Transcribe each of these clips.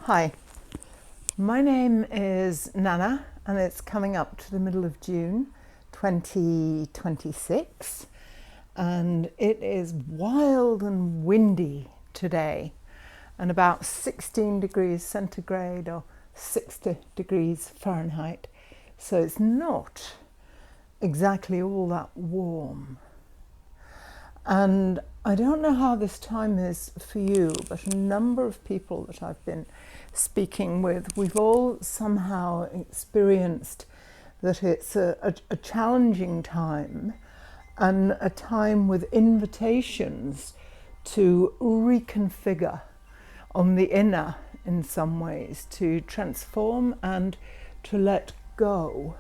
Hi, my name is Nanna and it's coming up to the middle of June 2026 and it is wild and windy today and about 16 degrees centigrade or 60 degrees Fahrenheit, so it's not exactly all that warm. And I don't know how this time is for you, but a number of people that I've been speaking with, we've all somehow experienced that it's a challenging time and a time with invitations to reconfigure on the inner in some ways, to transform and to let go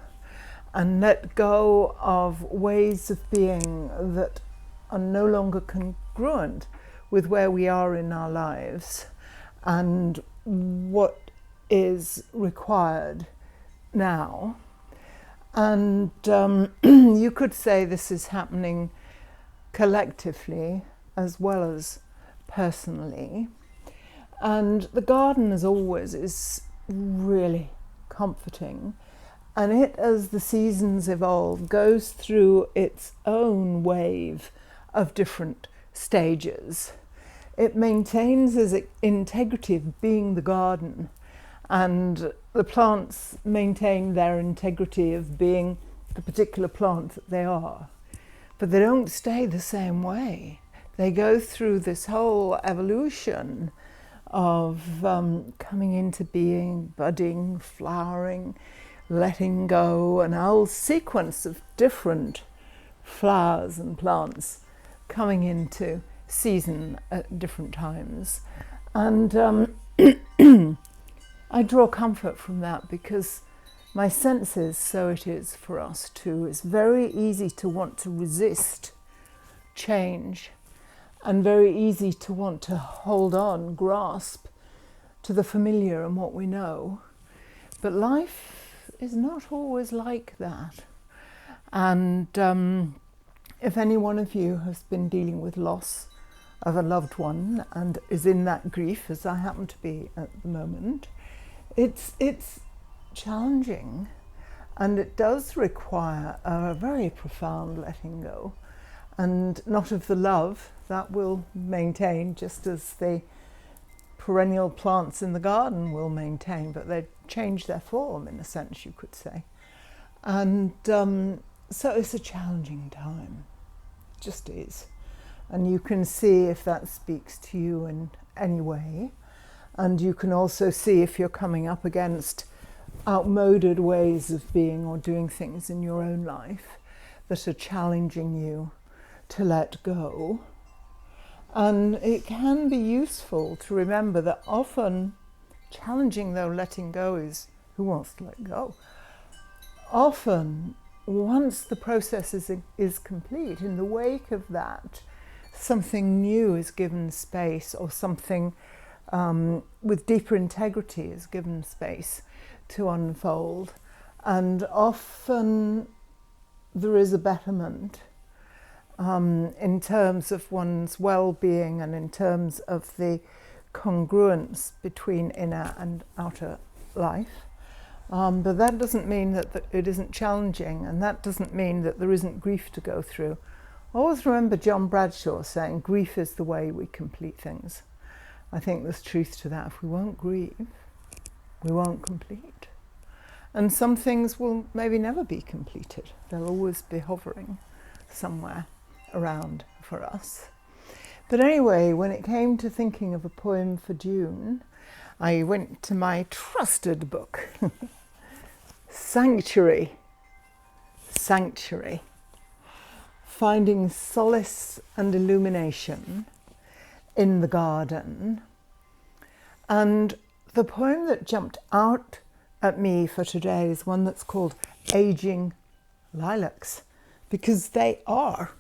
of ways of being that are no longer congruent with where we are in our lives and what is required now. And you could say this is happening collectively as well as personally. And the garden, as always, is really comforting. And it, as the seasons evolve, goes through its own wave of different stages. It maintains its integrity of being the garden, and the plants maintain their integrity of being the particular plant that they are. But they don't stay the same way. They go through this whole evolution of coming into being, budding, flowering, letting go, and a whole sequence of different flowers and plants coming into season at different times. And I draw comfort from that because my sense is, so it is for us too, it's very easy to want to resist change and very easy to want to hold on, grasp to the familiar and what we know. But life is not always like that. And if any one of you has been dealing with loss of a loved one and is in that grief, as I happen to be at the moment, it's challenging, and it does require a very profound letting go, and not of the love that will maintain, just as the perennial plants in the garden will maintain, but they change their form in a sense, you could say. And so it's a challenging time. It just is. And you can see if that speaks to you in any way. And you can also see if you're coming up against outmoded ways of being or doing things in your own life that are challenging you to let go. And it can be useful to remember that often, challenging though letting go is, who wants to let go? Often, once the process is complete, in the wake of that, something new is given space, or something with deeper integrity is given space to unfold. And often there is a betterment in terms of one's well-being and in terms of the congruence between inner and outer life. But that doesn't mean that it isn't challenging, and that doesn't mean that there isn't grief to go through. Always remember John Bradshaw saying, grief is the way we complete things. I think there's truth to that. If we won't grieve, we won't complete. And some things will maybe never be completed. They'll always be hovering somewhere around for us. But anyway, when it came to thinking of a poem for June, I went to my trusted book, Sanctuary, Finding Solace and Illumination in the Garden. And the poem that jumped out at me for today is one that's called Aging Lilacs, because they are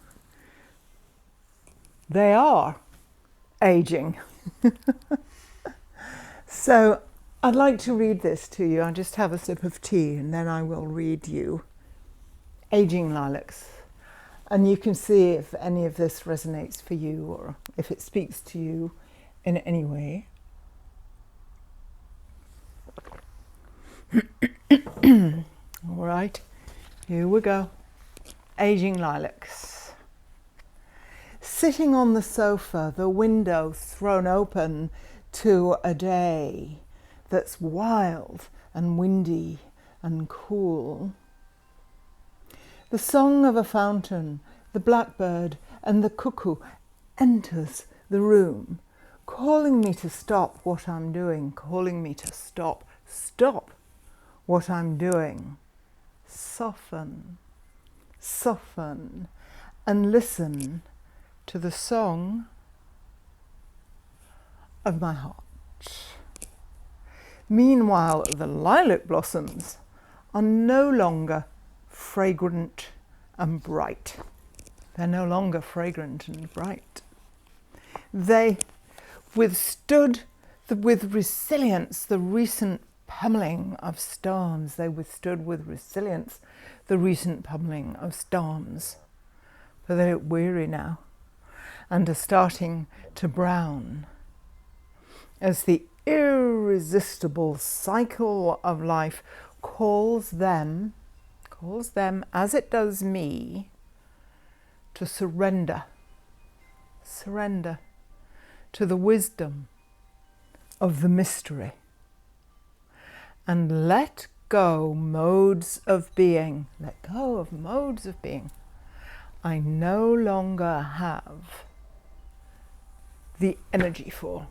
aging. So I'd like to read this to you. I'll just have a sip of tea and then I will read you Aging Lilacs. And you can see if any of this resonates for you or if it speaks to you in any way. All right, here we go. Aging lilacs. Sitting on the sofa, the window thrown open to a day that's wild and windy and cool. The song of a fountain, the blackbird and the cuckoo enters the room, calling me to stop what I'm doing, calling me to stop what I'm doing. Soften, soften, and listen to the song of my heart. Meanwhile, the lilac blossoms are no longer fragrant and bright. They're no longer fragrant and bright. They withstood with resilience the recent pummeling of storms. They withstood with resilience the recent pummeling of storms. But they're weary now and are starting to brown as the irresistible cycle of life calls them, as it does me, to surrender to the wisdom of the mystery and let go modes of being. Let go of modes of being I no longer have the energy for.